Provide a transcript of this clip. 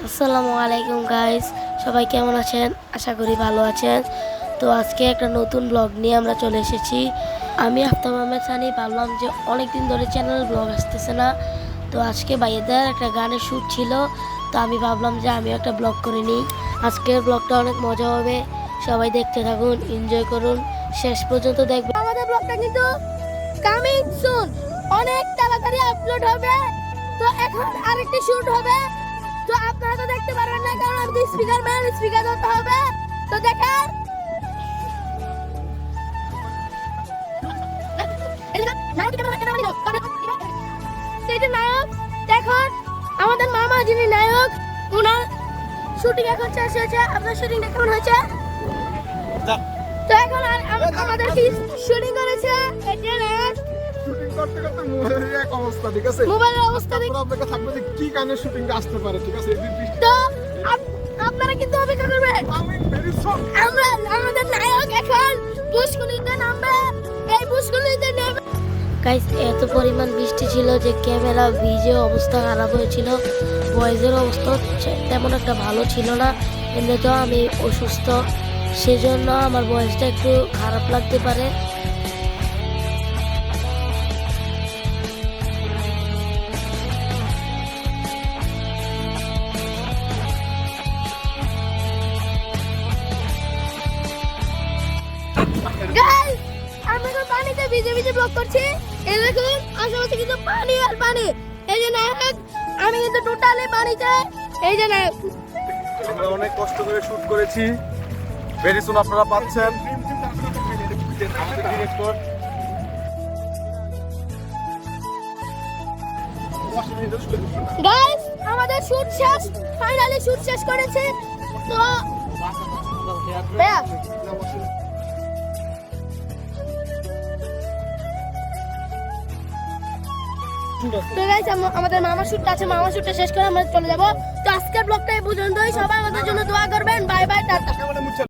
আসসালামু আলাইকুম গাইস, সবাই কেমন আছেন? আশা করি ভালো আছেন। তো আজকে একটা নতুন ব্লগ নিয়ে আমরা চলে এসেছি। আমি আফতাব আহমেদ সানি ভাবলাম যে অনেক দিন ধরে চ্যানেল ব্লগ আসতেছে না, তো আজকে ভাইয়াদের একটা গানের শ্যুট ছিল, তো আমি ভাবলাম যে আমি একটা ব্লগ করে নিই। আজকের ব্লগটা অনেক মজা হবে, সবাই দেখতে থাকুন, এনজয় করুন, শেষ পর্যন্ত দেখবেন। আমাদের ব্লগটা কিন্তু কামিং সুন, অনেক তাড়াতাড়ি আপলোড হবে। তো এখন আরেকটি শ্যুট হবে, তো আপনারা তো দেখতে পারবেন না কারণ আমি স্পিকার ম্যান, স্পিকার ধরতে হবে। তো দেখেন নায়ক, দেখুন আমাদের মামা যিনি নায়ক, ওনার শুটিং এখন শেষ হয়েছে। আপনার শুটিংটা কেমন হয়েছে? তো এখন আমাদের কি শুটিং করেছে এটা নায়ক শুটিং করতে করতে মোবাইলের এক অবস্থা, ঠিক আছে? মোবাইলের অবস্থা তারপর আপনাকে থাকবে যে কি গানের শুটিংটা আসতে পারে, ঠিক আছে? এই বৃষ্টি তো আপনারা কিন্তু অপেক্ষা করবেন। আমি ভেরি সরি। আমরা আমাদের নায়ক এখন পুষ্করিতে নামবে, এই পুষ্করিতে নেমে গাইস এত পরিমাণ বৃষ্টি ছিল যে ক্যামেরা ভিজে অবস্থা খারাপ হয়েছিল। ভয়েসের অবস্থা তেমন একটা ভালো ছিল না, এমনিতেও আমি অসুস্থ, সেজন্য আমার ভয়েসটা একটু খারাপ লাগতে পারে। গাইস আমি এখন পানিতে ভিজে ভিজে ব্লগ করছি। এই দেখুন আশেপাশে কিন্তু পানি আর পানি। এই যে নায়ক, আমি কিন্তু টোটালি পানিতে। এই যে নায়ক, আমরা অনেক কষ্ট করে শুট করেছি, ভেরি সুন আপনারা পাচ্ছেন। আমাদের ডিরেক্টর গাইস আমাদের শুট শেষ, ফাইনালি শুট শেষ করেছে। তো ভাইয়া তো গাইস আমাদের মামা শুটটা আছে, মামা শুটটা শেষ করে আমরা চলে যাব। তো আজকের ব্লগটা এই পর্যন্তই, সবাই আমাদের জন্য দোয়া করবেন। Bye bye, tata.